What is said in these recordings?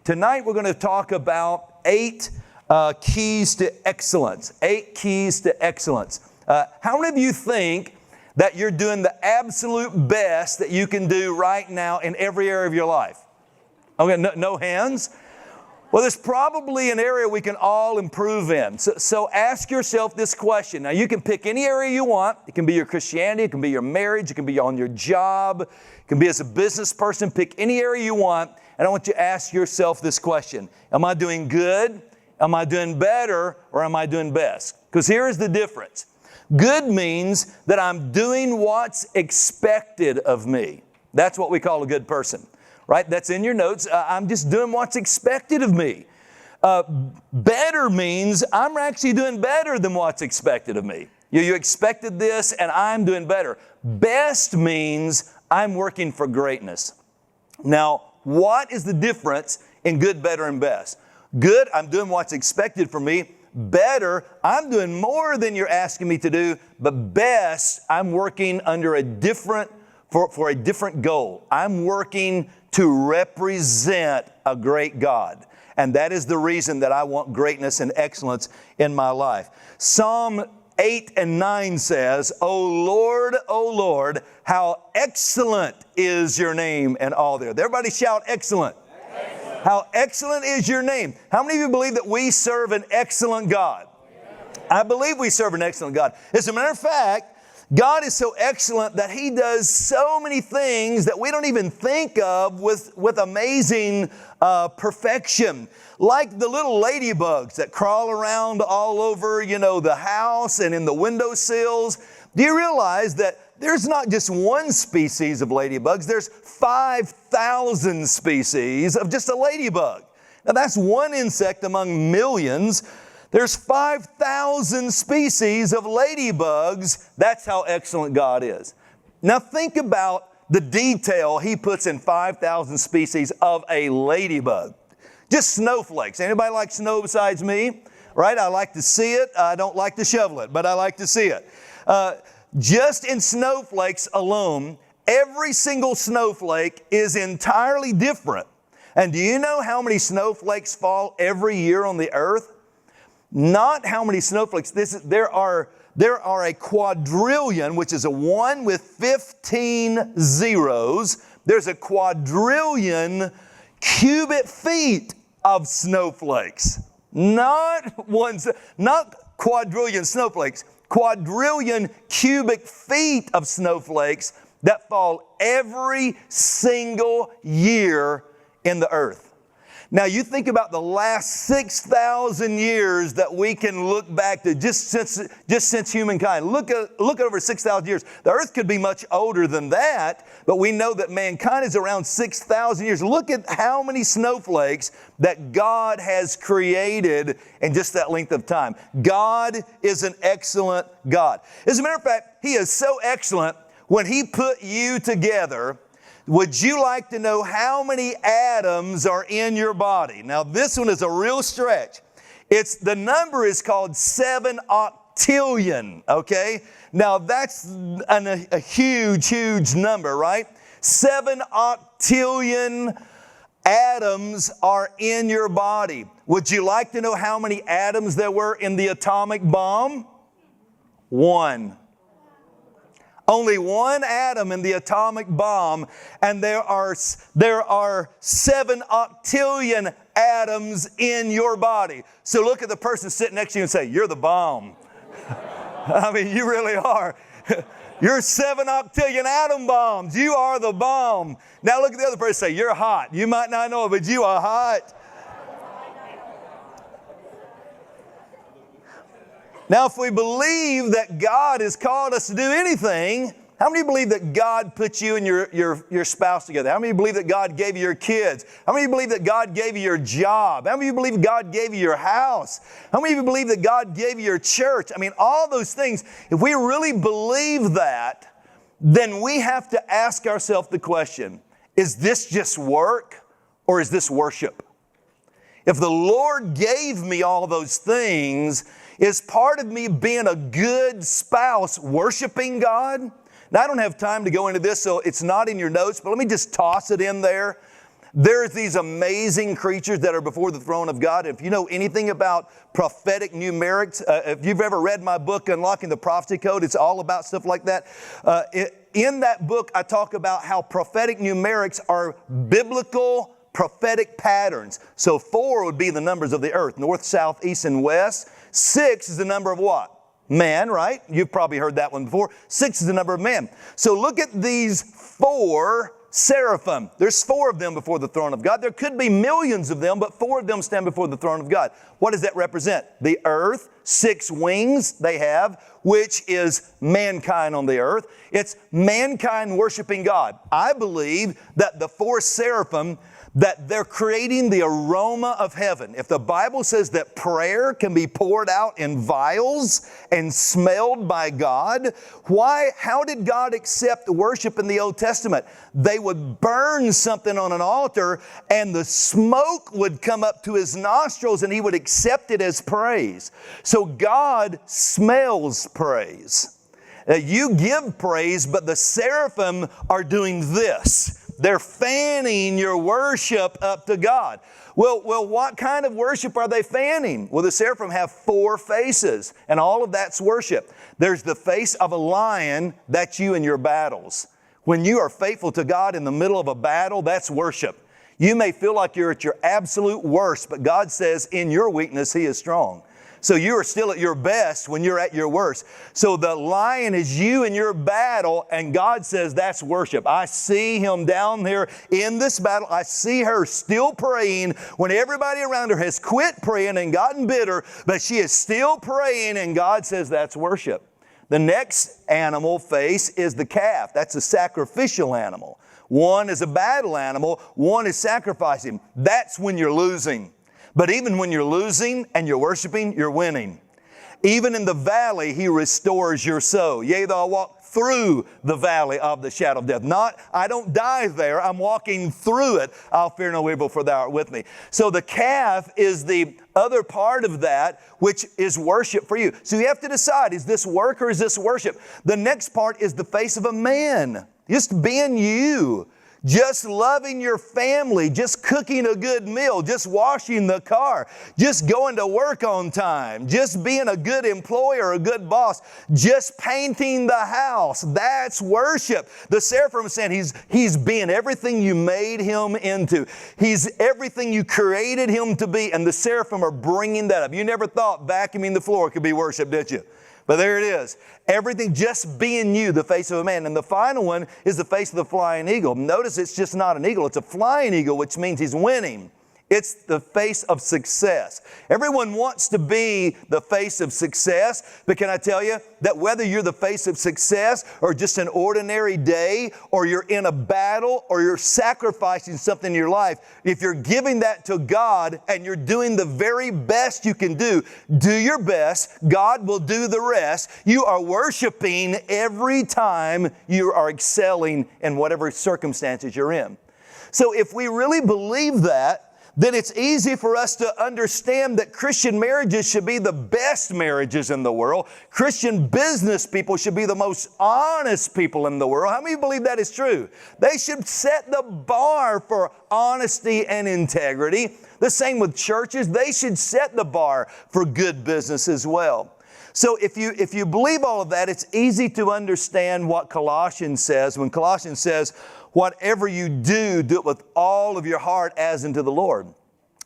Tonight we're going to talk about 8 keys to excellence. 8 keys to excellence. How many of you think that you're doing the absolute best that you can do right now in every area of your life? Okay, no hands? Well, there's probably an area we can all improve in. So ask yourself this question. Now, you can pick any area you want. It can be your Christianity. It can be your marriage. It can be on your job. It can be as a business person. Pick any area you want. And I want you to ask yourself this question. Am I doing good? Am I doing better? Or am I doing best? Because here is the difference. Good means that I'm doing what's expected of me. That's what we call a good person. Right? That's in your notes. I'm just doing what's expected of me. Better means I'm actually doing better than what's expected of me. You expected this and I'm doing better. Best means I'm working for greatness. Now, what is the difference in good, better, and best? Good, I'm doing what's expected from me. Better, I'm doing more than you're asking me to do. But best, I'm working under for a different goal. I'm working to represent a great God. And that is the reason that I want greatness and excellence in my life. Psalm 8 and 9 says, O Lord, how excellent is your name in all the earth. Everybody shout excellent. Excellent. How excellent is your name. How many of you believe that we serve an excellent God? I believe we serve an excellent God. As a matter of fact, God is so excellent that He does so many things that we don't even think of with amazing perfection. Like the little ladybugs that crawl around all over, the house and in the windowsills. Do you realize that there's not just one species of ladybugs, there's 5,000 species of just a ladybug. Now that's one insect among millions. There's 5,000 species of ladybugs. That's how excellent God is. Now think about the detail He puts in 5,000 species of a ladybug. Just snowflakes. Anybody like snow besides me? Right? I like to see it. I don't like to shovel it, but I like to see it. Just in snowflakes alone, every single snowflake is entirely different. And do you know how many snowflakes fall every year on the earth? Not how many snowflakes. There are a quadrillion, which is a 1 with 15 zeros. There's a quadrillion cubic feet of snowflakes. Not quadrillion snowflakes. Quadrillion cubic feet of snowflakes that fall every single year in the earth. Now you think about the last 6,000 years that we can look back to just since humankind. Look over 6,000 years. The earth could be much older than that, but we know that mankind is around 6,000 years. Look at how many snowflakes that God has created in just that length of time. God is an excellent God. As a matter of fact, He is so excellent, when He put you together, would you like to know how many atoms are in your body? Now, this one is a real stretch. The number is called 7 octillion, okay? Now, that's a huge, huge number, right? 7 octillion atoms are in your body. Would you like to know how many atoms there were in the atomic bomb? 1. Only 1 atom in the atomic bomb, and there are 7 octillion atoms in your body. So look at the person sitting next to you and say, you're the bomb. I mean, you really are. You're 7 octillion atom bombs. You are the bomb. Now look at the other person and say, you're hot. You might not know it, but you are hot. Now, if we believe that God has called us to do anything, how many believe that God put you and your spouse together? How many believe that God gave you your kids? How many believe that God gave you your job? How many believe God gave you your house? How many of you believe that God gave you your church? I mean, all those things, if we really believe that, then we have to ask ourselves the question, is this just work or is this worship? If the Lord gave me all those things, is part of me being a good spouse worshiping God? Now, I don't have time to go into this, so it's not in your notes, but let me just toss it in there. There's these amazing creatures that are before the throne of God. If you know anything about prophetic numerics, if you've ever read my book, Unlocking the Prophecy Code, it's all about stuff like that. In that book, I talk about how prophetic numerics are biblical prophetic patterns. So 4 would be the numbers of the earth, north, south, east, and west. 6 is the number of what? Man, right? You've probably heard that one before. 6 is the number of man. So look at these 4 seraphim. There's 4 of them before the throne of God. There could be millions of them, but 4 of them stand before the throne of God. What does that represent? The earth, 6 wings they have, which is mankind on the earth. It's mankind worshiping God. I believe that the 4 seraphim, that they're creating the aroma of heaven. If the Bible says that prayer can be poured out in vials and smelled by God, how did God accept worship in the Old Testament? They would burn something on an altar and the smoke would come up to His nostrils and He would accept it as praise. So God smells praise. You give praise, but the seraphim are doing this. They're fanning your worship up to God. Well, what kind of worship are they fanning? Well, the seraphim have 4 faces, and all of that's worship. There's the face of a lion, that's you in your battles. When you are faithful to God in the middle of a battle, that's worship. You may feel like you're at your absolute worst, but God says in your weakness, He is strong. So you are still at your best when you're at your worst. So the lion is you in your battle, and God says that's worship. I see Him down there in this battle. I see her still praying when everybody around her has quit praying and gotten bitter, but she is still praying, and God says that's worship. The next animal face is the calf. That's a sacrificial animal. One is a battle animal. One is sacrificing. That's when you're losing. But even when you're losing and you're worshiping, you're winning. Even in the valley, He restores your soul. Yea, though I walk through the valley of the shadow of death. Not, I don't die there. I'm walking through it. I'll fear no evil, for Thou art with me. So the calf is the other part of that, which is worship for you. So you have to decide, is this work or is this worship? The next part is the face of a man. Just being you. Just loving your family, just cooking a good meal, just washing the car, just going to work on time, just being a good employer, a good boss, just painting the house. That's worship. The seraphim is saying he's being everything you made him into. He's everything you created him to be, and the seraphim are bringing that up. You never thought vacuuming the floor could be worship, did you? But there it is. Everything just being you, the face of a man. And the final one is the face of the flying eagle. Notice it's just not an eagle. It's a flying eagle, which means he's winning. It's the face of success. Everyone wants to be the face of success, but can I tell you that whether you're the face of success or just an ordinary day, or you're in a battle, or you're sacrificing something in your life, if you're giving that to God and you're doing the very best you can do your best, God will do the rest. You are worshiping every time you are excelling in whatever circumstances you're in. So if we really believe that, then it's easy for us to understand that Christian marriages should be the best marriages in the world. Christian business people should be the most honest people in the world. How many believe that is true? They should set the bar for honesty and integrity. The same with churches. They should set the bar for good business as well. So if you believe all of that, it's easy to understand what Colossians says. When Colossians says, whatever you do, do it with all of your heart as unto the Lord.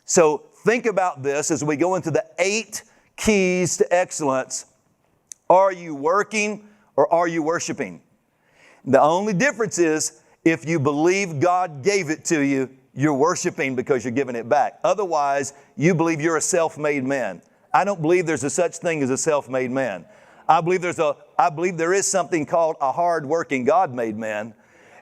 So think about this as we go into the 8 keys to excellence. Are you working or are you worshiping? The only difference is if you believe God gave it to you, you're worshiping because you're giving it back. Otherwise, you believe you're a self-made man. I don't believe there's a such thing as a self-made man. I believe there is something called a hard-working God-made man.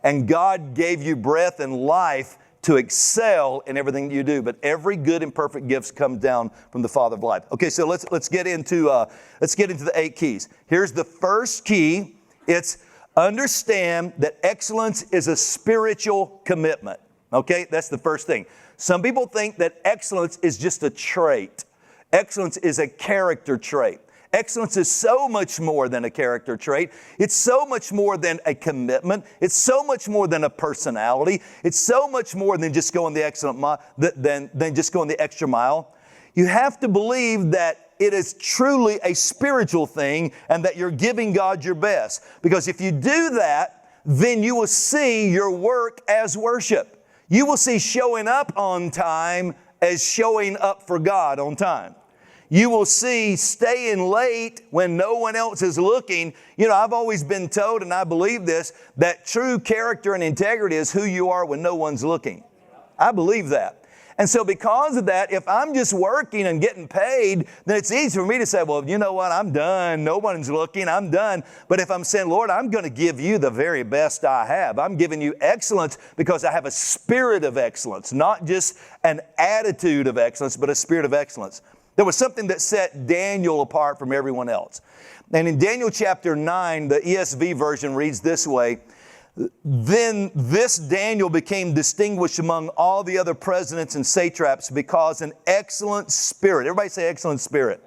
And God gave you breath and life to excel in everything you do. But every good and perfect gift comes down from the Father of life. Okay, so let's get into the 8 keys. Here's the first key. It's understand that excellence is a spiritual commitment. Okay, that's the first thing. Some people think that excellence is just a trait. Excellence is a character trait. Excellence is so much more than a character trait. It's so much more than a commitment. It's so much more than a personality. It's so much more than just going the than just going the extra mile. You have to believe that it is truly a spiritual thing and that you're giving God your best. Because if you do that, then you will see your work as worship. You will see showing up on time as showing up for God on time. You will see staying late when no one else is looking. I've always been told, and I believe this, that true character and integrity is who you are when no one's looking. I believe that. And so because of that, if I'm just working and getting paid, then it's easy for me to say, well, you know what, I'm done. No one's looking, I'm done. But if I'm saying, Lord, I'm going to give you the very best I have. I'm giving you excellence because I have a spirit of excellence, not just an attitude of excellence, but a spirit of excellence. There was something that set Daniel apart from everyone else. And in Daniel chapter 9, the ESV version reads this way, "Then this Daniel became distinguished among all the other presidents and satraps because an excellent spirit," everybody say excellent spirit.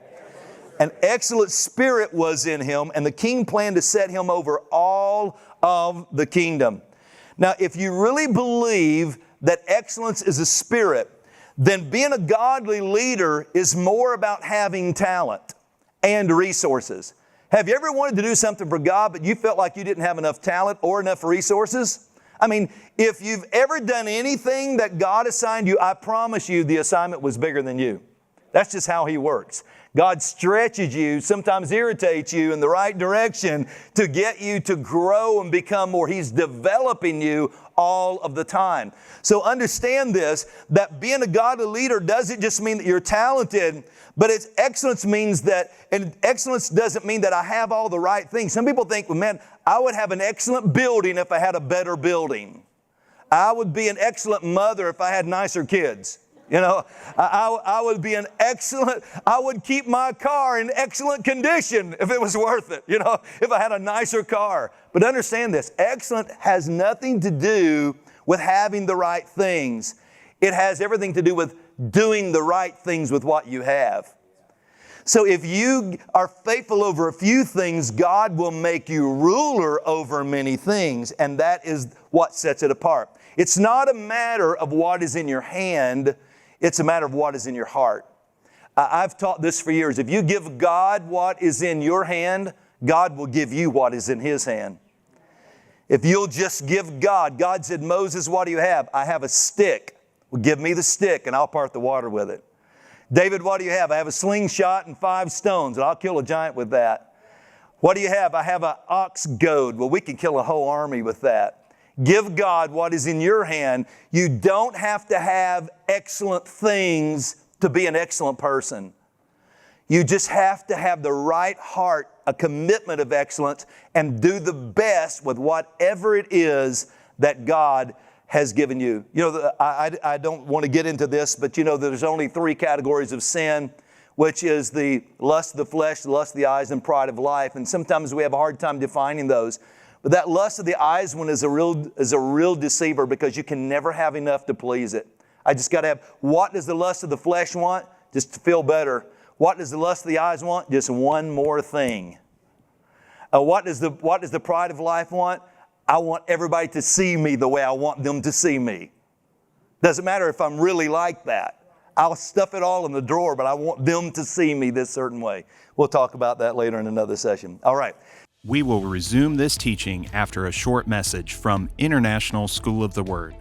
An excellent spirit was in him, and the king planned to set him over all of the kingdom. Now, if you really believe that excellence is a spirit, then being a godly leader is more about having talent and resources. Have you ever wanted to do something for God, but you felt like you didn't have enough talent or enough resources? I mean, if you've ever done anything that God assigned you, I promise you the assignment was bigger than you. That's just how He works. God stretches you, sometimes irritates you in the right direction to get you to grow and become more. He's developing you all of the time. So understand this, that being a godly leader doesn't just mean that you're talented, but it's excellence means that, and excellence doesn't mean that I have all the right things. Some people think, well, man, I would have an excellent building if I had a better building. I would be an excellent mother if I had nicer kids. I would be I would keep my car in excellent condition if it was worth it, if I had a nicer car. But understand this, excellent has nothing to do with having the right things. It has everything to do with doing the right things with what you have. So if you are faithful over a few things, God will make you ruler over many things, and that is what sets it apart. It's not a matter of what is in your hand, it's a matter of what is in your heart. I've taught this for years. If you give God what is in your hand, God will give you what is in His hand. If you'll just give God said, Moses, what do you have? I have a stick. Well, give me the stick and I'll part the water with it. David, what do you have? I have a slingshot and 5 stones, and I'll kill a giant with that. What do you have? I have an ox goad. Well, we can kill a whole army with that. Give God what is in your hand. You don't have to have excellent things to be an excellent person. You just have to have the right heart, a commitment of excellence, and do the best with whatever it is that God has given you. I don't want to get into this, but there's only 3 categories of sin, which is the lust of the flesh, the lust of the eyes, and pride of life. And sometimes we have a hard time defining those. But that lust of the eyes one is a real deceiver, because you can never have enough to please it. I just got to have, what does the lust of the flesh want? Just to feel better. What does the lust of the eyes want? Just one more thing. What does the pride of life want? I want everybody to see me the way I want them to see me. Doesn't matter if I'm really like that. I'll stuff it all in the drawer, but I want them to see me this certain way. We'll talk about that later in another session. All right. We will resume this teaching after a short message from International School of the Word.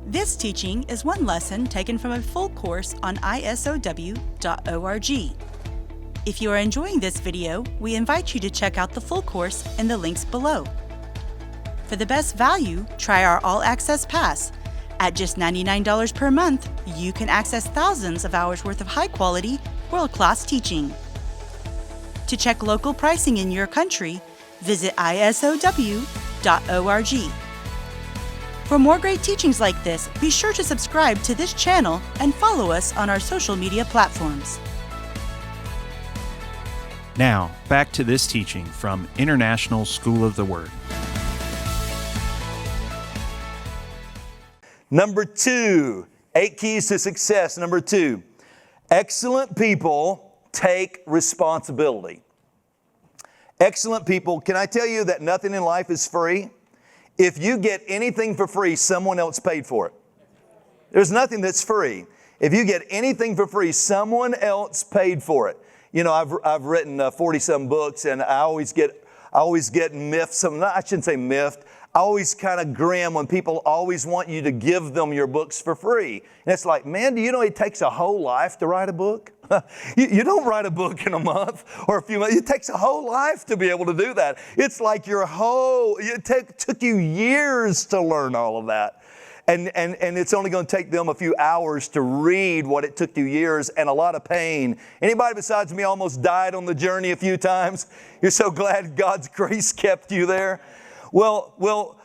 This teaching is one lesson taken from a full course on ISOW.org. If you are enjoying this video, we invite you to check out the full course in the links below. For the best value, try our All Access Pass. At just $99 per month, you can access thousands of hours worth of high-quality, world-class teaching. To check local pricing in your country, visit ISOW.org. For more great teachings like this, be sure to subscribe to this channel and follow us on our social media platforms. Now, back to this teaching from International School of the Word. Number 2, 8 keys to success. Number 2, excellent people take responsibility. Excellent people, can I tell you that nothing in life is free? If you get anything for free, someone else paid for it. There's nothing that's free. If you get anything for free, someone else paid for it. You know, I've written 40-some books, and I always get miffed. I shouldn't say miffed. I always kind of grin when people always want you to give them your books for free. And it's like, man, do you know it takes a whole life to write a book? You don't write a book in a month or a few months. It takes a whole life to be able to do that. It's like it took you years to learn all of that. And it's only going to take them a few hours to read what it took you years and a lot of pain. Anybody besides me almost died on the journey a few times? You're so glad God's grace kept you there? Well,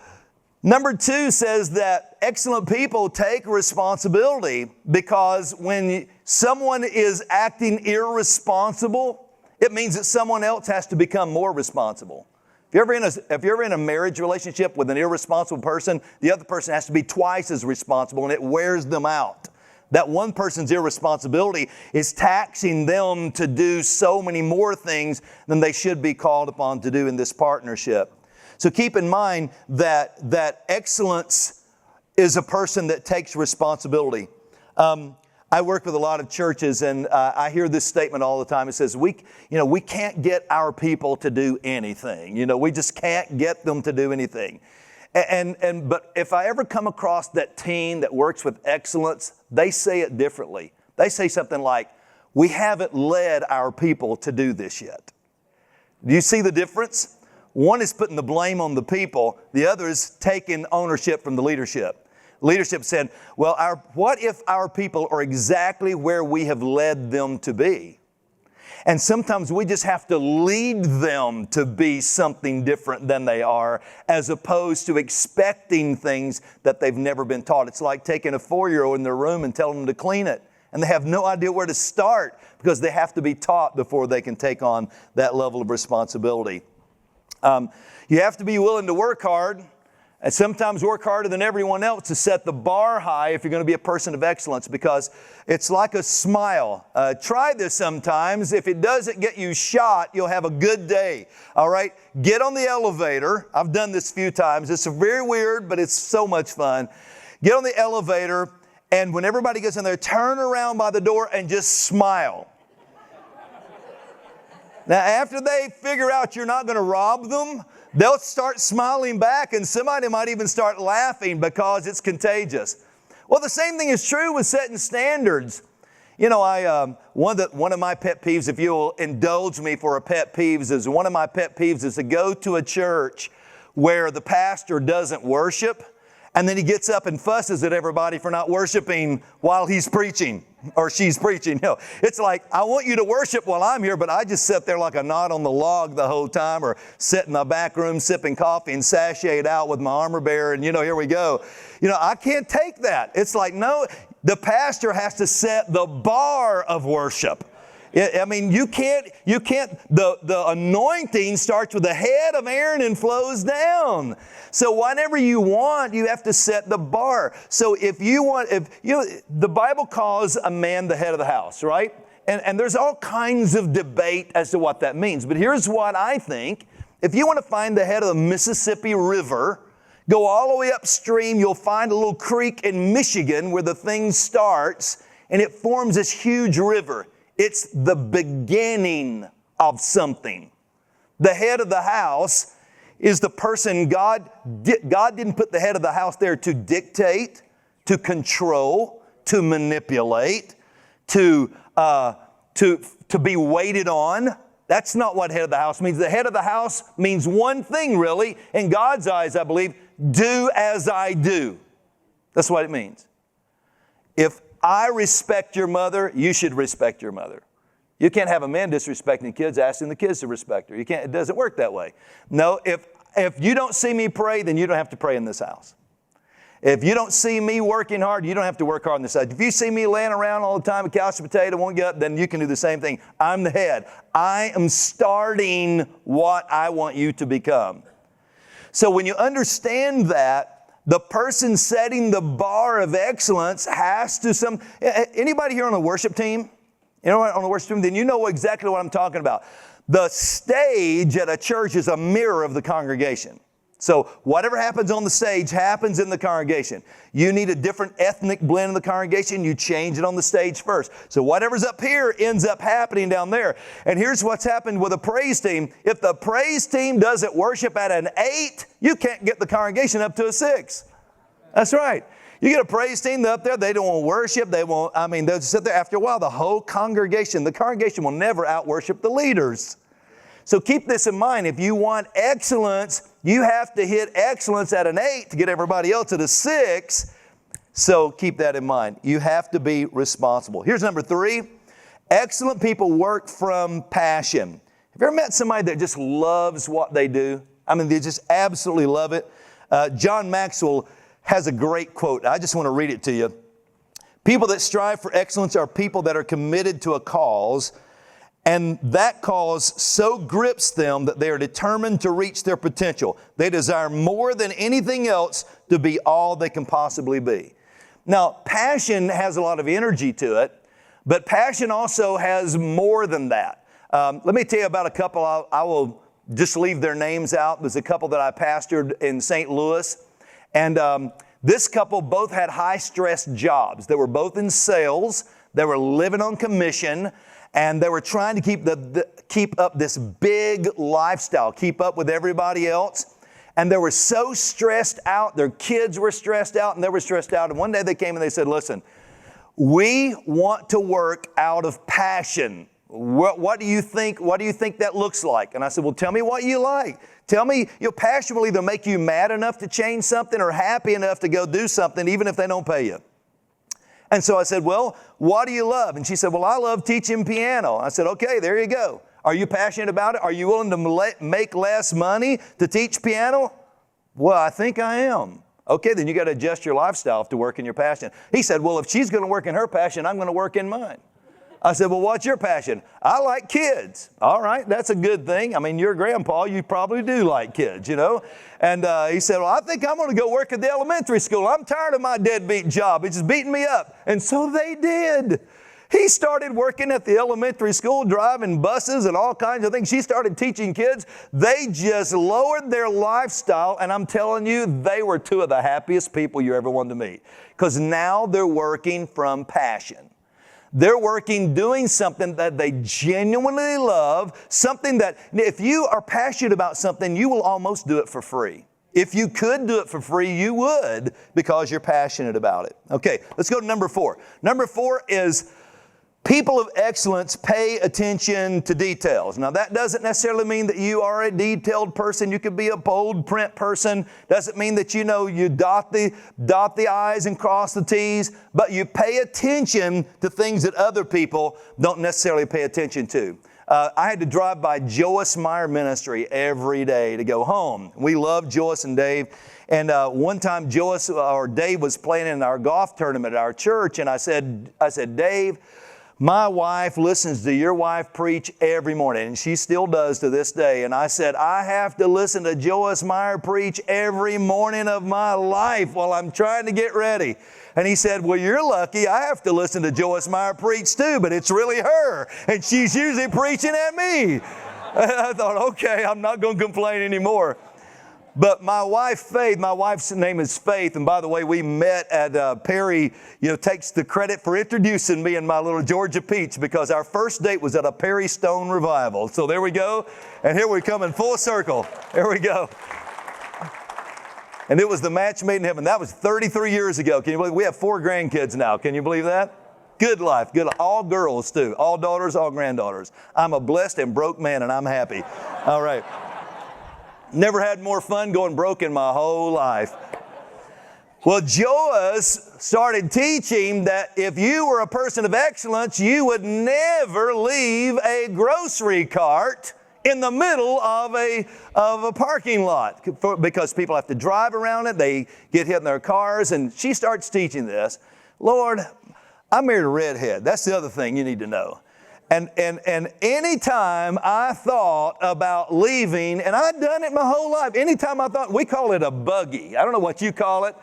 number 2 says that excellent people take responsibility, because when someone is acting irresponsible, it means that someone else has to become more responsible. If you're ever in a marriage relationship with an irresponsible person, the other person has to be twice as responsible, and it wears them out. That one person's irresponsibility is taxing them to do so many more things than they should be called upon to do in this partnership. So keep in mind that excellence is a person that takes responsibility. I work with a lot of churches, and I hear this statement all the time. It says, we can't get our people to do anything. We just can't get them to do anything. But if I ever come across that team that works with excellence, they say it differently. They say something like, we haven't led our people to do this yet. Do you see the difference? One is putting the blame on the people. The other is taking ownership from the leadership. Leadership said, well, what if our people are exactly where we have led them to be? And sometimes we just have to lead them to be something different than they are, as opposed to expecting things that they've never been taught. It's like taking a 4-year-old in their room and telling them to clean it. And they have no idea where to start, because they have to be taught before they can take on that level of responsibility. You have to be willing to work hard, and sometimes work harder than everyone else to set the bar high if you're going to be a person of excellence, because it's like a smile. Try this sometimes. If it doesn't get you shot, you'll have a good day. All right? Get on the elevator. I've done this a few times. It's very weird, but it's so much fun. Get on the elevator, and when everybody gets in there, turn around by the door and just smile. Now, after they figure out you're not going to rob them, they'll start smiling back, and somebody might even start laughing because it's contagious. Well, the same thing is true with setting standards. One of my pet peeves, if you'll indulge me for a pet peeves, is one of my pet peeves is to go to a church where the pastor doesn't worship, and then he gets up and fusses at everybody for not worshiping while he's preaching or she's preaching. It's like, I want you to worship while I'm here, but I just sit there like a knot on the log the whole time, or sit in my back room sipping coffee and sashayed out with my armor bearer, and here we go. I can't take that. It's like, no, the pastor has to set the bar of worship. I mean, you can't, the anointing starts with the head of Aaron and flows down. So whatever you want, you have to set the bar. So the Bible calls a man the head of the house, right? And there's all kinds of debate as to what that means. But here's what I think. If you want to find the head of the Mississippi River, go all the way upstream, you'll find a little creek in Michigan where the thing starts, and it forms this huge river. It's the beginning of something. The head of the house is the person God didn't put the head of the house there to dictate, to control, to manipulate, to be waited on. That's not what head of the house means. The head of the house means one thing, really, in God's eyes, I believe: do as I do. That's what it means. If I respect your mother, you should respect your mother. You can't have a man disrespecting kids, asking the kids to respect her. It doesn't work that way. No, if you don't see me pray, then you don't have to pray in this house. If you don't see me working hard, you don't have to work hard in this house. If you see me laying around all the time, a couch potato, won't get up, then you can do the same thing. I'm the head. I am starting what I want you to become. So when you understand that, the person setting the bar of excellence has to anybody here on the worship team? You know what, on the worship team, then you know exactly what I'm talking about. The stage at a church is a mirror of the congregation. So whatever happens on the stage happens in the congregation. You need a different ethnic blend in the congregation, you change it on the stage first. So whatever's up here ends up happening down there. And here's what's happened with a praise team. If the praise team doesn't worship at an 8, you can't get the congregation up to a 6. That's right. You get a praise team up there, they don't want to worship, they'll sit there. After a while, the congregation will never out-worship the leaders. So keep this in mind. If you want excellence, you have to hit excellence at an 8 to get everybody else at a 6. So keep that in mind. You have to be responsible. Here's number 3. Excellent people work from passion. Have you ever met somebody that just loves what they do? They just absolutely love it. John Maxwell has a great quote. I just want to read it to you. People that strive for excellence are people that are committed to a cause, and that cause so grips them that they are determined to reach their potential. They desire more than anything else to be all they can possibly be. Now, passion has a lot of energy to it, but passion also has more than that. Let me tell you about a couple. I will just leave their names out. There's a couple that I pastored in St. Louis. And this couple both had high-stress jobs. They were both in sales. They were living on commission. And they were trying to keep up this big lifestyle, keep up with everybody else. And they were so stressed out. Their kids were stressed out, and they were stressed out. And one day they came and they said, listen, we want to work out of passion. What do you think? What do you think that looks like? And I said, well, tell me what you like. Tell me, passion will either make you mad enough to change something or happy enough to go do something, even if they don't pay you. And so I said, well, what do you love? And she said, well, I love teaching piano. I said, okay, there you go. Are you passionate about it? Are you willing to make less money to teach piano? Well, I think I am. Okay, then you got to adjust your lifestyle to work in your passion. He said, well, if she's going to work in her passion, I'm going to work in mine. I said, well, what's your passion? I like kids. All right, that's a good thing. You're a grandpa, you probably do like kids, And he said, well, I think I'm going to go work at the elementary school. I'm tired of my deadbeat job. It's just beating me up. And so they did. He started working at the elementary school, driving buses and all kinds of things. She started teaching kids. They just lowered their lifestyle, and I'm telling you, they were two of the happiest people you ever wanted to meet. Because now they're working from passion. They're working doing something that they genuinely love, something that if you are passionate about something, you will almost do it for free. If you could do it for free, you would because you're passionate about it. Okay, let's go to number 4. Number 4 is people of excellence pay attention to details. Now, that doesn't necessarily mean that you are a detailed person. You could be a bold print person. Doesn't mean that you dot the I's and cross the T's, but you pay attention to things that other people don't necessarily pay attention to. I had to drive by Joyce Meyer Ministry every day to go home. We love Joyce and Dave. And one time Dave was playing in our golf tournament at our church, and I said, Dave, my wife listens to your wife preach every morning, and she still does to this day. And I said, I have to listen to Joyce Meyer preach every morning of my life while I'm trying to get ready. And he said, well, you're lucky. I have to listen to Joyce Meyer preach too, but it's really her, and she's usually preaching at me. And I thought, okay, I'm not going to complain anymore. But my wife, Faith, my wife's name is Faith, and by the way, we met at Perry, takes the credit for introducing me and my little Georgia Peach, because our first date was at a Perry Stone revival. So there we go, and here we come in full circle. There we go. And it was the match made in heaven. That was 33 years ago. Can you believe? We have 4 grandkids now. Can you believe that? Good life, good life. All girls too, all daughters, all granddaughters. I'm a blessed and broke man, and I'm happy. All right. Never had more fun going broke in my whole life. Well, Joyce started teaching that if you were a person of excellence, you would never leave a grocery cart in the middle of a parking lot because people have to drive around it. They get hit in their cars, and she starts teaching this. Lord, I married a redhead. That's the other thing you need to know. And anytime I thought about leaving, and I'd done it my whole life, anytime I thought, we call it a buggy. I don't know what you call it.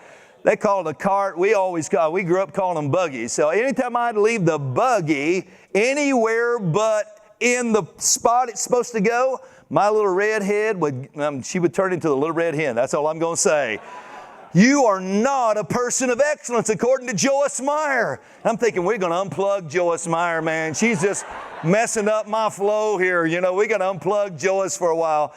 They called a cart, we grew up calling them buggies. So anytime I'd leave the buggy anywhere but in the spot it's supposed to go, my little red head she would turn into the little red hen. That's all I'm going to say. You are not a person of excellence, according to Joyce Meyer. I'm thinking, we're going to unplug Joyce Meyer, man. She's just messing up my flow here. You know, we're going to unplug Joyce for a while.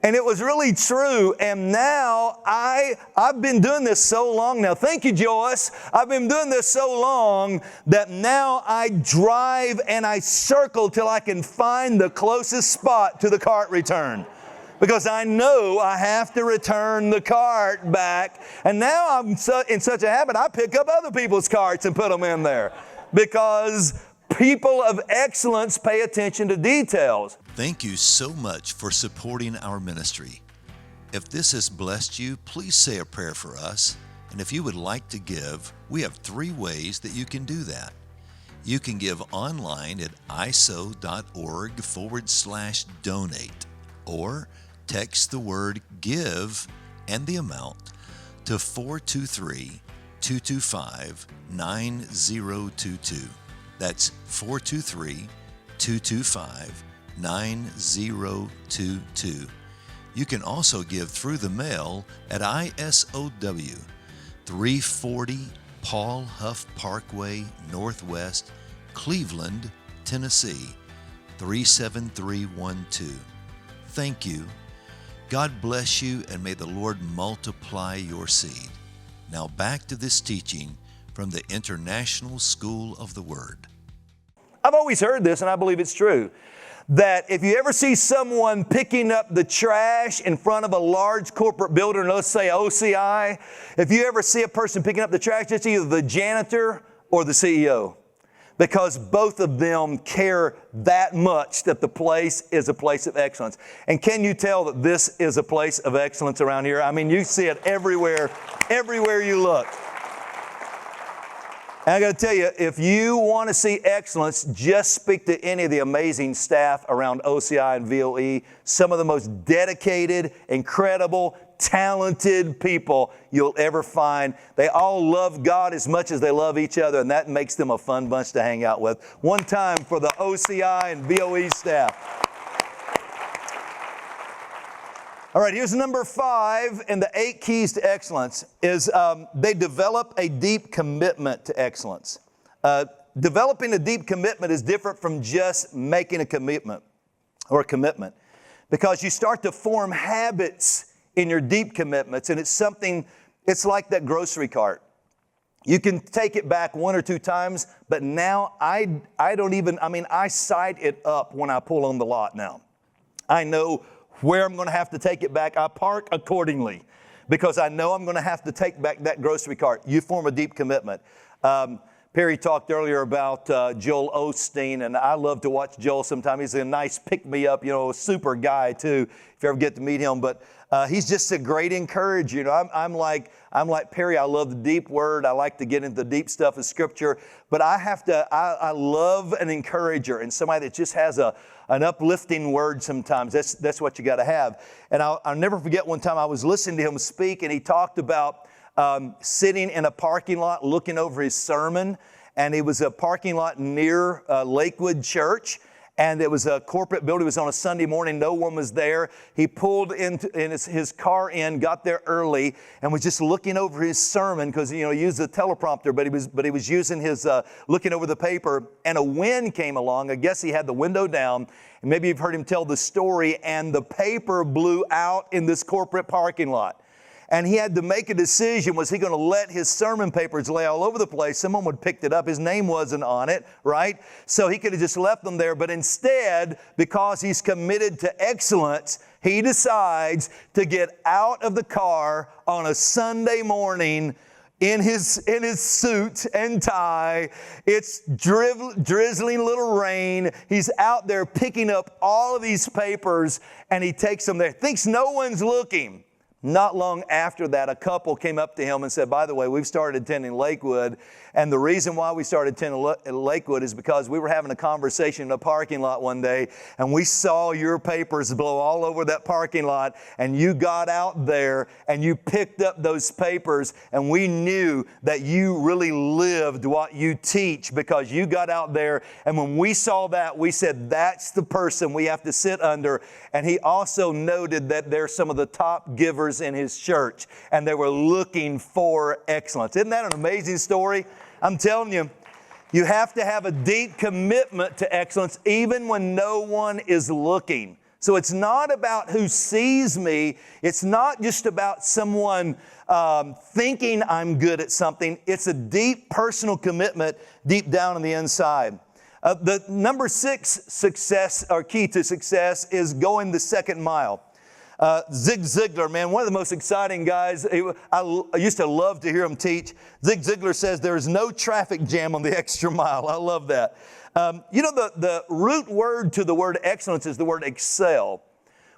And it was really true. And now I've been doing this so long now. Thank you, Joyce. I've been doing this so long that now I drive and I circle till I can find the closest spot to the cart return. Because I know I have to return the cart back. And now I'm in such a habit, I pick up other people's carts and put them in there. Because people of excellence pay attention to details. Thank you so much for supporting our ministry. If this has blessed you, please say a prayer for us. And if you would like to give, we have 3 ways that you can do that. You can give online at isow.org/donate, or text the word GIVE and the amount to 423-225-9022. That's 423-225-9022. You can also give through the mail at ISOW, 340 Paul Huff Parkway, Northwest, Cleveland, Tennessee, 37312. Thank you. God bless you, and may the Lord multiply your seed. Now back to this teaching from the International School of the Word. I've always heard this, and I believe it's true, that if you ever see someone picking up the trash in front of a large corporate building, let's say OCI, if you ever see a person picking up the trash, it's either the janitor or the CEO. Because both of them care that much that the place is a place of excellence. And can you tell that this is a place of excellence around here? I mean, you see it everywhere you look. And I got to tell you, if you want to see excellence, just speak to any of the amazing staff around OCI and VOE. Some of the most dedicated, incredible, talented people you'll ever find. They all love God as much as they love each other, and that makes them a fun bunch to hang out with. One time for the OCI and VOE staff. All right, here's number 5 in the 8 keys to excellence is they develop a deep commitment to excellence. Developing a deep commitment is different from just making a commitment or a commitment, because you start to form habits in your deep commitments, and it's like that grocery cart. You can take it back 1 or 2 times, but now I sight it up when I pull on the lot now. I know where I'm going to have to take it back. I park accordingly because I know I'm going to have to take back that grocery cart. You form a deep commitment. Perry talked earlier about Joel Osteen, and I love to watch Joel sometimes. He's a nice pick-me-up, a super guy too, if you ever get to meet him. But he's just a great encourager. I'm like Perry. I love the deep word. I like to get into the deep stuff of Scripture. But I love an encourager and somebody that just has an uplifting word sometimes. That's what you got to have. And I'll never forget one time I was listening to him speak, and he talked about sitting in a parking lot looking over his sermon. And it was a parking lot near Lakewood Church. And it was a corporate building. It was on a Sunday morning. No one was there. He pulled his car in, got there early, and was just looking over his sermon because he used the teleprompter, but he was using his looking over the paper. And a wind came along. I guess he had the window down. And maybe you've heard him tell the story. And the paper blew out in this corporate parking lot. And he had to make a decision. Was he going to let his sermon papers lay all over the place? Someone would have picked it up. His name wasn't on it, right? So he could have just left them there. But instead, because he's committed to excellence, he decides to get out of the car on a Sunday morning in his suit and tie. It's drizzling little rain. He's out there picking up all of these papers, and he takes them there. Thinks no one's looking. Not long after that, a couple came up to him and said, by the way, we've started attending Lakewood, And the reason why we started attending Lakewood is because we were having a conversation in a parking lot one day, and we saw your papers blow all over that parking lot, and you got out there and you picked up those papers, and we knew that you really lived what you teach because you got out there. And when we saw that, we said, that's the person we have to sit under. And he also noted that they're some of the top givers in his church, and they were looking for excellence. Isn't that an amazing story? I'm telling you, you have to have a deep commitment to excellence even when no one is looking. So it's not about who sees me. It's not just about someone thinking I'm good at something. It's a deep personal commitment deep down on the inside. The number 6 success or key to success is going the second mile. Zig Ziglar, man, one of the most exciting guys. I used to love to hear him teach. Zig Ziglar says there is no traffic jam on the extra mile. I love that. The root word to the word excellence is the word excel,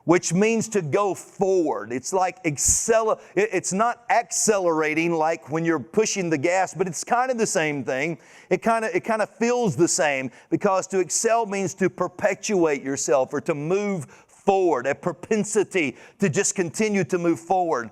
which means to go forward. It's like it's not accelerating like when you're pushing the gas, but it's kind of the same thing. It kind of feels the same, because to excel means to perpetuate yourself or to move forward, a propensity to just continue to move forward.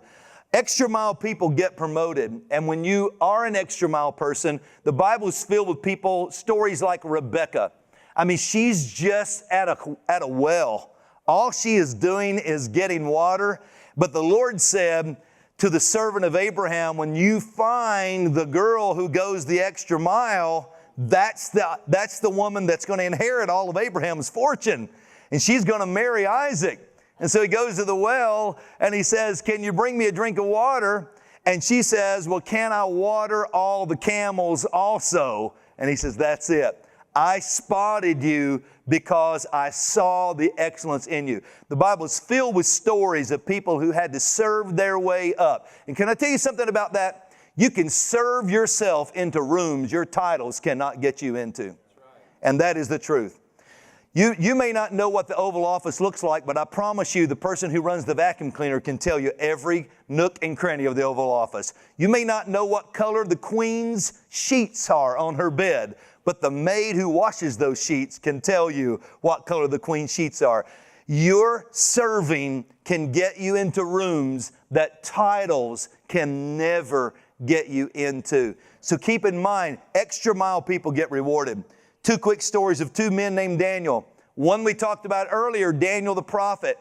Extra mile people get promoted. And when you are an extra mile person, the Bible is filled with people, stories like Rebecca. I mean, she's just at a well. All she is doing is getting water. But the Lord said to the servant of Abraham, when you find the girl who goes the extra mile, that's the woman that's going to inherit all of Abraham's fortune. And she's going to marry Isaac. And so he goes to the well and he says, can you bring me a drink of water? And she says, well, can I water all the camels also? And he says, that's it. I spotted you because I saw the excellence in you. The Bible is filled with stories of people who had to serve their way up. And can I tell you something about that? You can serve yourself into rooms your titles cannot get you into. And that is the truth. You may not know what the Oval Office looks like, but I promise you the person who runs the vacuum cleaner can tell you every nook and cranny of the Oval Office. You may not know what color the Queen's sheets are on her bed, but the maid who washes those sheets can tell you what color the Queen's sheets are. Your serving can get you into rooms that titles can never get you into. So keep in mind, extra mile people get rewarded. 2 quick stories of 2 men named Daniel. One we talked about earlier, Daniel the prophet.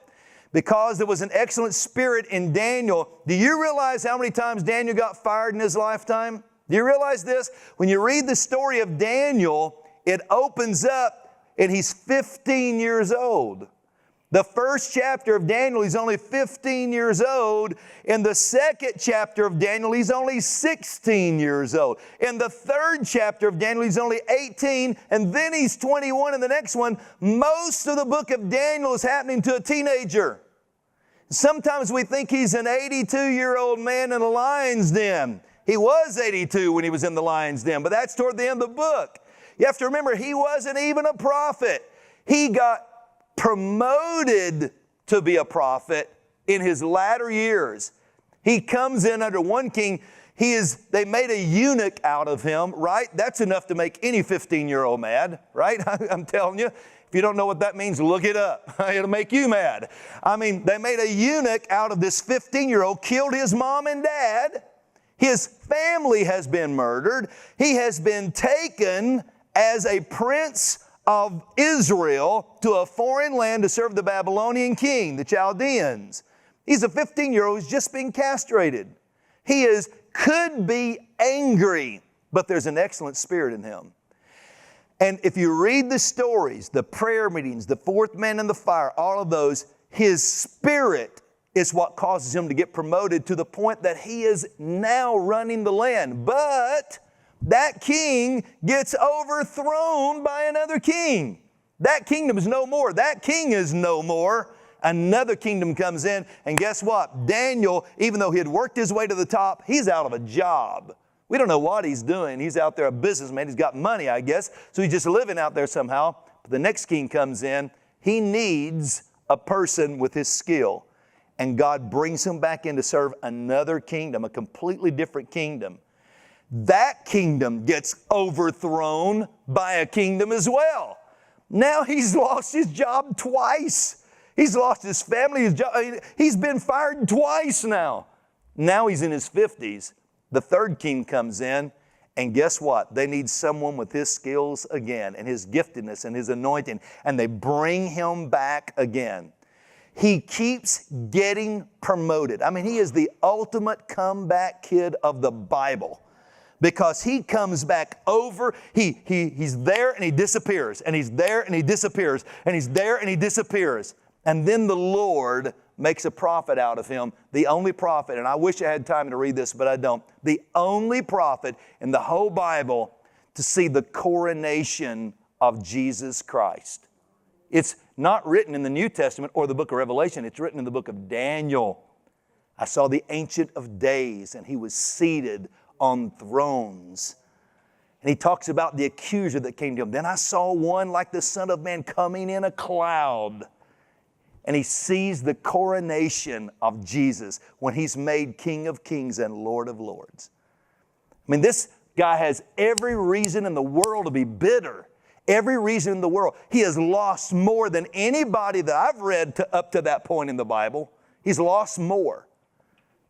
Because there was an excellent spirit in Daniel, do you realize how many times Daniel got fired in his lifetime? Do you realize this? When you read the story of Daniel, it opens up and he's 15 years old. The first chapter of Daniel, he's only 15 years old. In the second chapter of Daniel, he's only 16 years old. In the third chapter of Daniel, he's only 18, and then he's 21 in the next one. Most of the book of Daniel is happening to a teenager. Sometimes we think he's an 82-year-old man in a lion's den. He was 82 when he was in the lion's den, but that's toward the end of the book. You have to remember, he wasn't even a prophet. He got promoted to be a prophet in his latter years. He comes in under one king. They made a eunuch out of him, right? That's enough to make any 15-year-old mad, right? I'm telling you. If you don't know what that means, look it up. It'll make you mad. I mean, they made a eunuch out of this 15-year-old, killed his mom and dad. His family has been murdered. He has been taken as a prince of Israel to a foreign land to serve the Babylonian king, the Chaldeans. He's a 15-year-old who's just been castrated. He could be angry, but there's an excellent spirit in him. And if you read the stories, the prayer meetings, the fourth man in the fire, all of those, his spirit is what causes him to get promoted to the point that he is now running the land. But that king gets overthrown by another king. That kingdom is no more. That king is no more. Another kingdom comes in, and guess what? Daniel, even though he had worked his way to the top, he's out of a job. We don't know what he's doing. He's out there a businessman. He's got money, I guess, so he's just living out there somehow. But the next king comes in. He needs a person with his skill, and God brings him back in to serve another kingdom, a completely different kingdom. that kingdom gets overthrown by a kingdom as well. Now he's lost his job twice. He's lost his family, his job. He's been fired twice now. Now he's in his 50s. The third king comes in, and guess what? They need someone with his skills again, and his giftedness and his anointing, and they bring him back again. He keeps getting promoted. I mean, he is the ultimate comeback kid of the Bible. Because he comes back over, he's there and he disappears, and he's there and he disappears, and he's there and he disappears. And then the Lord makes a prophet out of him, the only prophet, and I wish I had time to read this, but I don't, the only prophet in the whole Bible to see the coronation of Jesus Christ. It's not written in the New Testament or the book of Revelation, it's written in the book of Daniel. I saw the Ancient of Days, and he was seated on thrones. And he talks about the accuser that came to him. Then I saw one like the Son of Man coming in a cloud. And he sees the coronation of Jesus when he's made King of Kings and Lord of Lords. I mean, this guy has every reason in the world to be bitter. Every reason in the world. He has lost more than anybody that I've read up to that point in the Bible. He's lost more.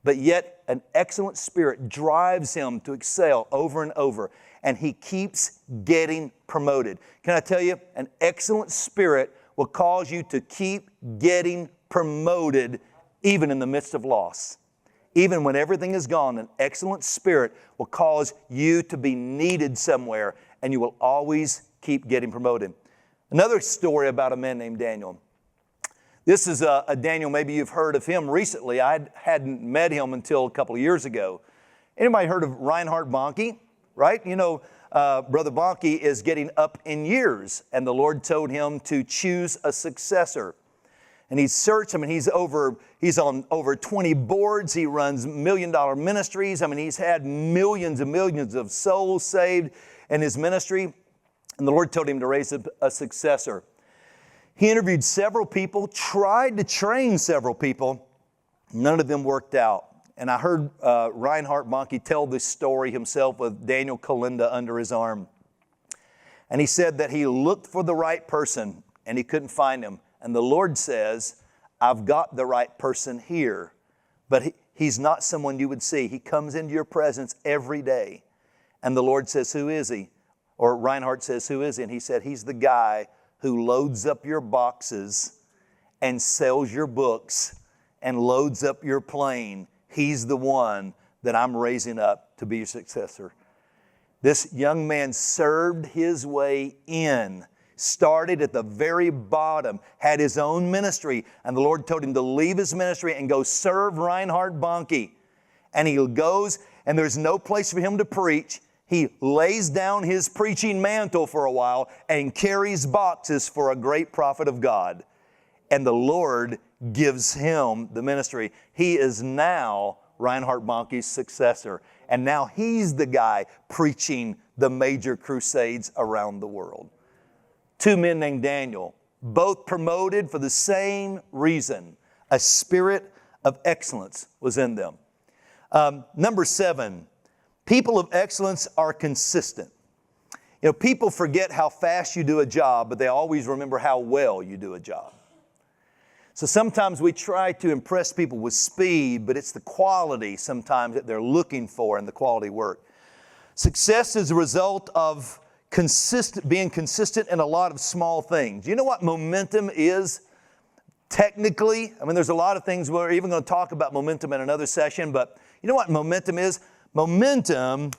But yet an excellent spirit drives him to excel over and over. And he keeps getting promoted. Can I tell you, an excellent spirit will cause you to keep getting promoted even in the midst of loss. Even when everything is gone, an excellent spirit will cause you to be needed somewhere, and you will always keep getting promoted. Another story about a man named Daniel. This is a Daniel, maybe you've heard of him recently. I hadn't met him until a couple of years ago. Anybody heard of Reinhard Bonnke? Right? You know, Brother Bonnke is getting up in years, and the Lord told him to choose a successor. And he searched, he's on over 20 boards. He runs $1 million ministries. He's had millions and millions of souls saved in his ministry. And the Lord told him to raise a successor. He interviewed several people, tried to train several people. None of them worked out. And I heard Reinhard Bonnke tell this story himself with Daniel Kalinda under his arm. And he said that he looked for the right person and he couldn't find him. And the Lord says, I've got the right person here. But he's not someone you would see. He comes into your presence every day. And the Lord says, who is he? Or Reinhard says, who is he? And he said, he's the guy who loads up your boxes and sells your books and loads up your plane. He's the one that I'm raising up to be your successor. This young man served his way in, started at the very bottom, had his own ministry, and the Lord told him to leave his ministry and go serve Reinhard Bonnke. And he goes, and there's no place for him to preach. He lays down his preaching mantle for a while and carries boxes for a great prophet of God. And the Lord gives him the ministry. He is now Reinhard Bonnke's successor. And now he's the guy preaching the major crusades around the world. Two men named Daniel, both promoted for the same reason. A spirit of excellence was in them. Number 7, people of excellence are consistent. You know, people forget how fast you do a job, but they always remember how well you do a job. So sometimes we try to impress people with speed, but it's the quality sometimes that they're looking for in the quality work. Success is a result of being consistent in a lot of small things. You know what momentum is? Technically, there's a lot of things we're even going to talk about momentum in another session, but you know what momentum is? Momentum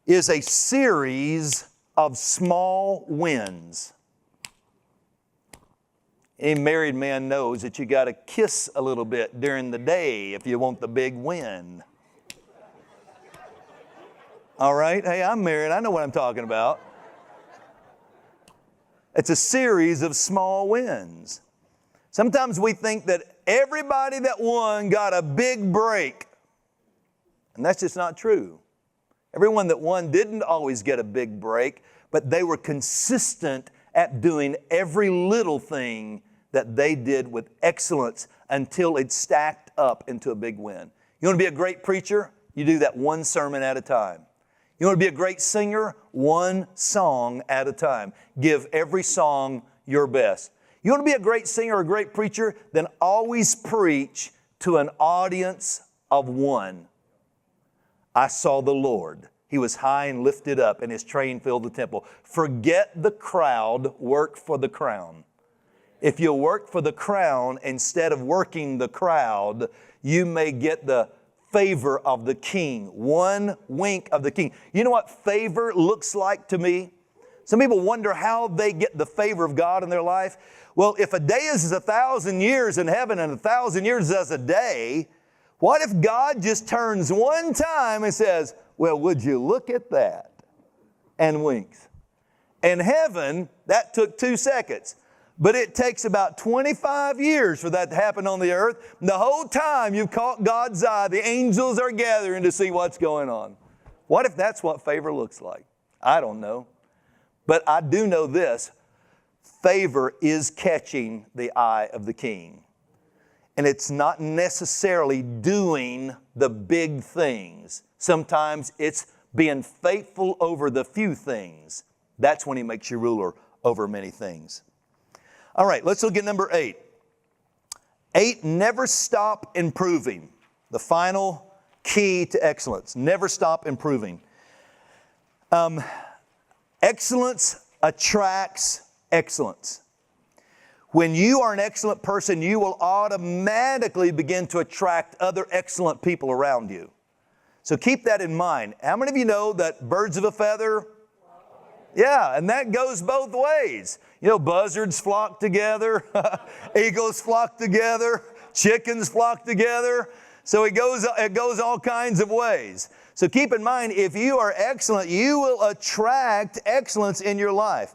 is a series of small wins. Any married man knows that you got to kiss a little bit during the day if you want the big win. All right? Hey, I'm married. I know what I'm talking about. It's a series of small wins. Sometimes we think that everybody that won got a big break. And that's just not true. Everyone that won didn't always get a big break, but they were consistent at doing every little thing that they did with excellence until it stacked up into a big win. You want to be a great preacher? You do that one sermon at a time. You You want to be a great singer? One song at a time. Give every song your best. You want to be a great singer or a great preacher? Then always preach to an audience of one. I saw the Lord. He was high and lifted up, and His train filled the temple. Forget the crowd, work for the crown. If you work for the crown instead of working the crowd, you may get the favor of the king. One wink of the king. You know what favor looks like to me? Some people wonder how they get the favor of God in their life. Well, if a day is 1,000 years in heaven and 1,000 years is a day, what if God just turns one time and says, well, would you look at that? And winks. In heaven, that took 2 seconds. But it takes about 25 years for that to happen on the earth. The whole time you've caught God's eye, the angels are gathering to see what's going on. What if that's what favor looks like? I don't know. But I do know this. Favor is catching the eye of the king. And it's not necessarily doing the big things. Sometimes it's being faithful over the few things. That's when He makes you ruler over many things. All right, let's look at number 8. 8, never stop improving. The final key to excellence. Never stop improving. Excellence attracts excellence. When you are an excellent person, you will automatically begin to attract other excellent people around you. So keep that in mind. How many of you know that birds of a feather? Yeah, and that goes both ways. You know, buzzards flock together, eagles flock together, chickens flock together. So it goes all kinds of ways. So keep in mind, if you are excellent, you will attract excellence in your life.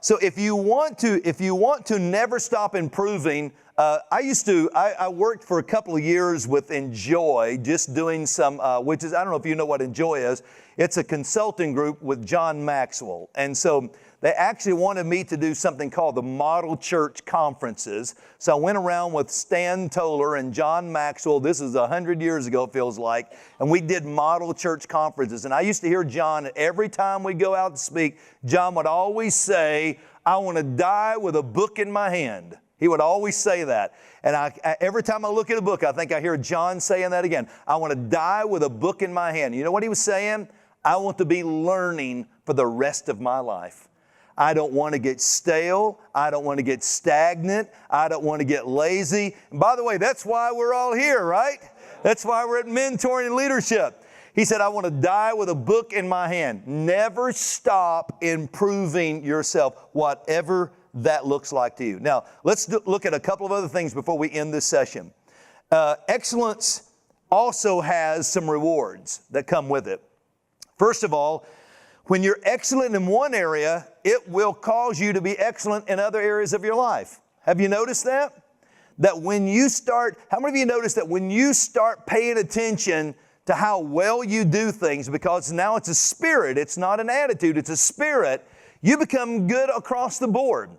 So if you want to never stop improving, I worked for a couple of years with Enjoy, just doing some, which is, I don't know if you know what Enjoy is. It's a consulting group with John Maxwell. And so they actually wanted me to do something called the Model Church Conferences. So I went around with Stan Toller and John Maxwell. This is 100 years ago, it feels like. And we did Model Church Conferences. And I used to hear John, every time we go out to speak, John would always say, I want to die with a book in my hand. He would always say that. And every time I look at a book, I think I hear John saying that again. I want to die with a book in my hand. You know what he was saying? I want to be learning for the rest of my life. I don't want to get stale. I don't want to get stagnant. I don't want to get lazy. And by the way, that's why we're all here, right? That's why we're at Mentoring and Leadership. He said, I want to die with a book in my hand. Never stop improving yourself, whatever that looks like to you. Now, let's look at a couple of other things before we end this session. Excellence also has some rewards that come with it. First of all, when you're excellent in one area, it will cause you to be excellent in other areas of your life. Have you noticed that? That when you start, how many of you noticed that when you start paying attention to how well you do things, because now it's a spirit, it's not an attitude, it's a spirit, you become good across the board.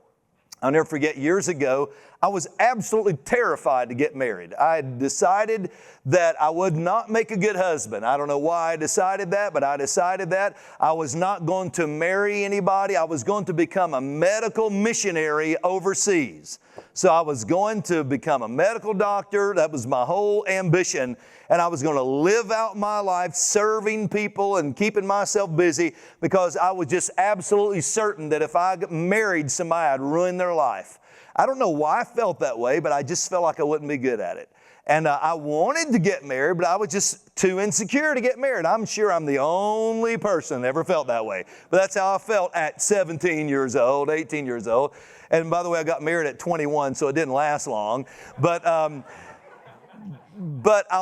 I'll never forget, years ago, I was absolutely terrified to get married. I had decided that I would not make a good husband. I don't know why I decided that, but I decided that I was not going to marry anybody. I was going to become a medical missionary overseas. So I was going to become a medical doctor. That was my whole ambition. And I was going to live out my life serving people and keeping myself busy, because I was just absolutely certain that if I married somebody, I'd ruin their life. I don't know why I felt that way, but I just felt like I wouldn't be good at it. And I wanted to get married, but I was just too insecure to get married. I'm sure I'm the only person that ever felt that way. But that's how I felt at 17 years old, 18 years old. And by the way, I got married at 21, so it didn't last long. But I'll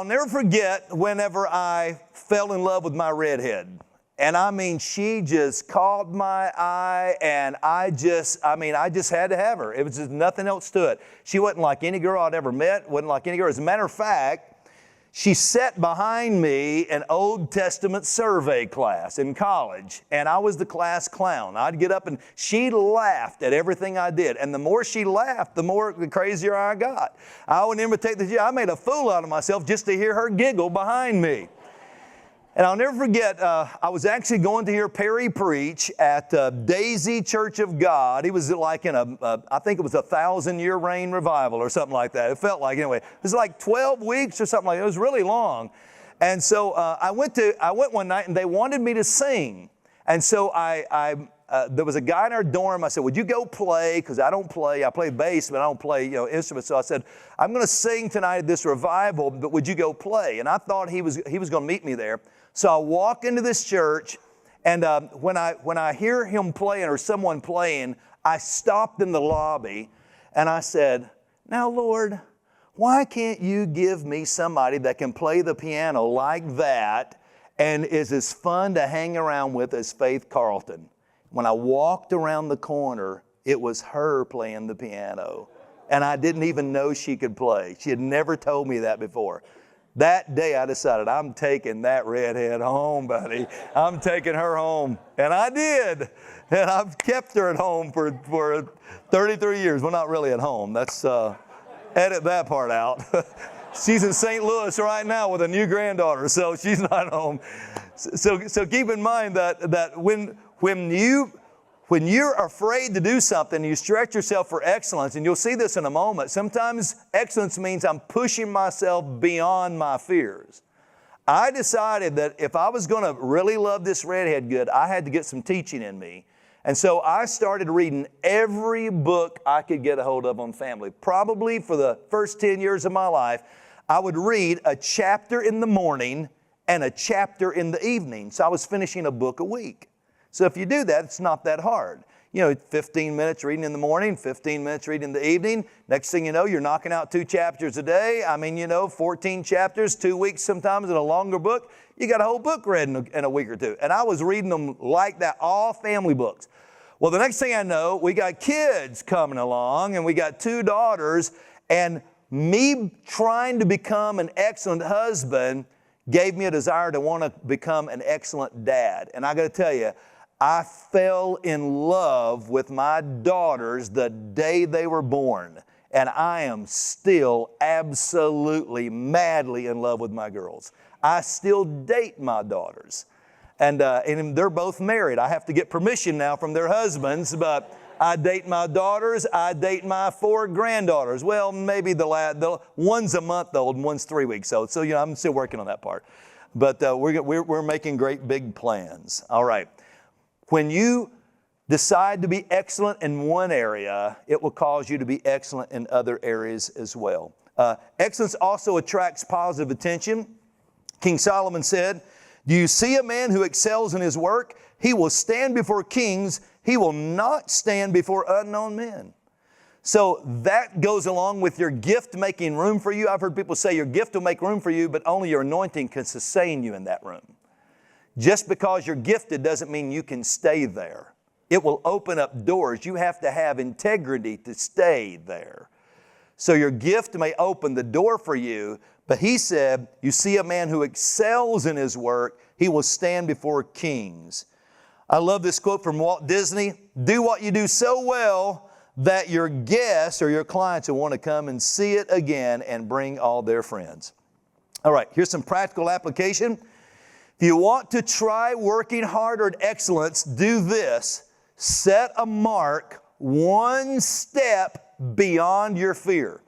never forget whenever I fell in love with my redhead. And I mean, she just caught my eye, and I just had to have her. It was just nothing else to it. She wasn't like any girl I'd ever met, wasn't like any girl. As a matter of fact, she sat behind me in Old Testament survey class in college, and I was the class clown. I'd get up and she laughed at everything I did. And the more she laughed, the crazier I got. I would imitate I made a fool out of myself just to hear her giggle behind me. And I'll never forget, I was actually going to hear Perry preach at Daisy Church of God. He was like in I think it was a 1,000-year reign revival or something like that. It felt like, anyway. It was like 12 weeks or something like that. It was really long. And so I went one night and they wanted me to sing. And so there was a guy in our dorm. I said, would you go play? Because I don't play. I play bass, but I don't play, instruments. So I said, I'm going to sing tonight at this revival, but would you go play? And I thought he was going to meet me there. So I walk into this church, and when I hear him playing or someone playing, I stopped in the lobby, and I said, now, Lord, why can't you give me somebody that can play the piano like that and is as fun to hang around with as Faith Carlton? When I walked around the corner, it was her playing the piano, and I didn't even know she could play. She had never told me that before. That day I decided I'm taking that redhead home, buddy. I'm taking her home. And I did. And I've kept her at home for 33 years. Well, not really at home. That's, edit that part out. She's in St. Louis right now with a new granddaughter, so she's not home. So keep in mind that when you're afraid to do something, you stretch yourself for excellence, and you'll see this in a moment. Sometimes excellence means I'm pushing myself beyond my fears. I decided that if I was going to really love this redhead good, I had to get some teaching in me. And so I started reading every book I could get a hold of on family. Probably for the first 10 years of my life, I would read a chapter in the morning and a chapter in the evening. So I was finishing a book a week. So if you do that, it's not that hard. 15 minutes reading in the morning, 15 minutes reading in the evening. Next thing you know, you're knocking out 2 chapters a day. 14 chapters, 2 weeks sometimes in a longer book. You got a whole book read in a week or two. And I was reading them like that, all family books. Well, the next thing I know, we got kids coming along, and we got 2 daughters, and me trying to become an excellent husband gave me a desire to want to become an excellent dad. And I got to tell you, I fell in love with my daughters the day they were born. And I am still absolutely madly in love with my girls. I still date my daughters. And they're both married. I have to get permission now from their husbands, but I date my daughters. I date my 4 granddaughters. Well, maybe the one's a month old and one's 3 weeks old. So, I'm still working on that part. But we're making great big plans. All right. When you decide to be excellent in one area, it will cause you to be excellent in other areas as well. Excellence also attracts positive attention. King Solomon said, "Do you see a man who excels in his work? He will stand before kings. He will not stand before unknown men." So that goes along with your gift making room for you. I've heard people say your gift will make room for you, but only your anointing can sustain you in that room. Just because you're gifted doesn't mean you can stay there. It will open up doors. You have to have integrity to stay there. So your gift may open the door for you, but he said, you see a man who excels in his work, he will stand before kings. I love this quote from Walt Disney. Do what you do so well that your guests or your clients will want to come and see it again and bring all their friends. All right, here's some practical application. If you want to try working harder at excellence, do this. Set a mark 1 step beyond your fear.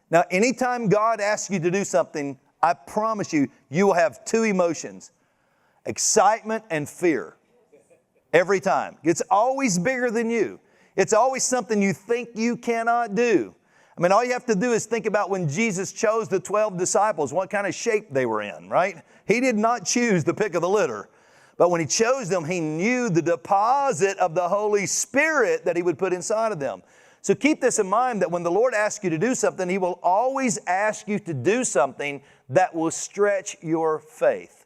Now, anytime God asks you to do something, I promise you, you will have 2 emotions, excitement and fear. Every time. It's always bigger than you. It's always something you think you cannot do. All you have to do is think about when Jesus chose the 12 disciples, what kind of shape they were in, right? He did not choose the pick of the litter. But when He chose them, He knew the deposit of the Holy Spirit that He would put inside of them. So keep this in mind that when the Lord asks you to do something, He will always ask you to do something that will stretch your faith.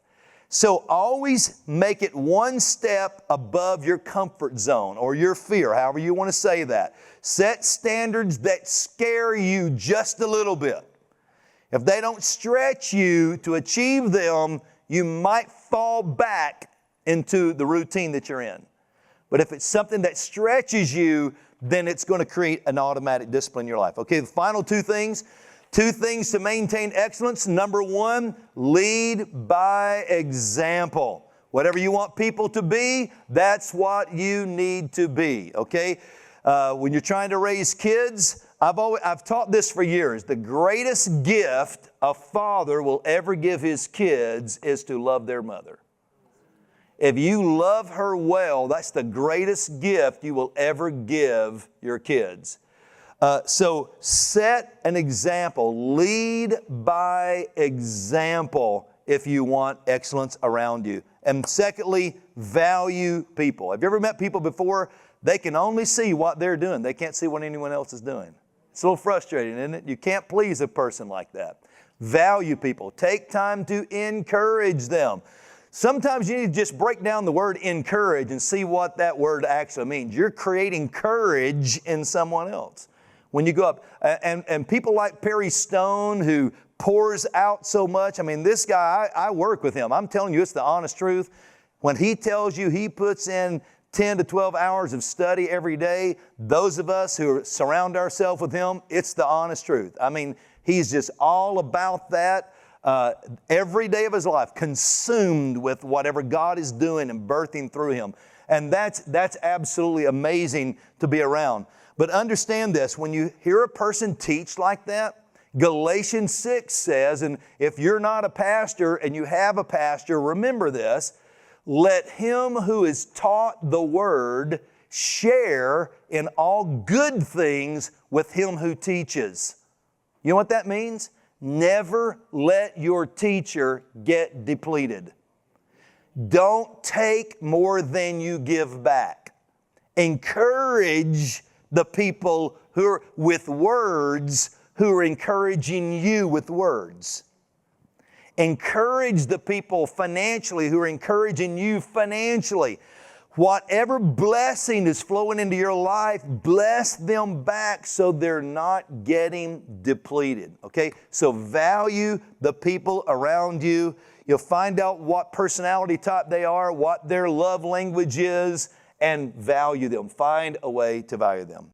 So always make it 1 step above your comfort zone or your fear, however you want to say that. Set standards that scare you just a little bit. If they don't stretch you to achieve them, you might fall back into the routine that you're in. But if it's something that stretches you, then it's going to create an automatic discipline in your life. Okay, the final 2 things. 2 things to maintain excellence. Number 1, lead by example. Whatever you want people to be, that's what you need to be, okay? When you're trying to raise kids, I've taught this for years. The greatest gift a father will ever give his kids is to love their mother. If you love her well, that's the greatest gift you will ever give your kids. So set an example. Lead by example if you want excellence around you. And secondly, value people. Have you ever met people before? They can only see what they're doing. They can't see what anyone else is doing. It's a little frustrating, isn't it? You can't please a person like that. Value people. Take time to encourage them. Sometimes you need to just break down the word encourage and see what that word actually means. You're creating courage in someone else. When you go up, and people like Perry Stone who pours out so much. I mean, this guy, I work with him. I'm telling you, it's the honest truth. When he tells you he puts in 10 to 12 hours of study every day, those of us who surround ourselves with him, it's the honest truth. I mean, he's just all about that every day of his life, consumed with whatever God is doing and birthing through him. And that's absolutely amazing to be around. But understand this, when you hear a person teach like that, Galatians 6 says, and if you're not a pastor and you have a pastor, remember this, let him who is taught the word share in all good things with him who teaches. You know what that means? Never let your teacher get depleted. Don't take more than you give back. Encourage the people who are with words who are encouraging you with words. Encourage the people financially who are encouraging you financially. Whatever blessing is flowing into your life, bless them back so they're not getting depleted. Okay? So value the people around you. You'll find out what personality type they are, what their love language is, and value them. Find a way to value them.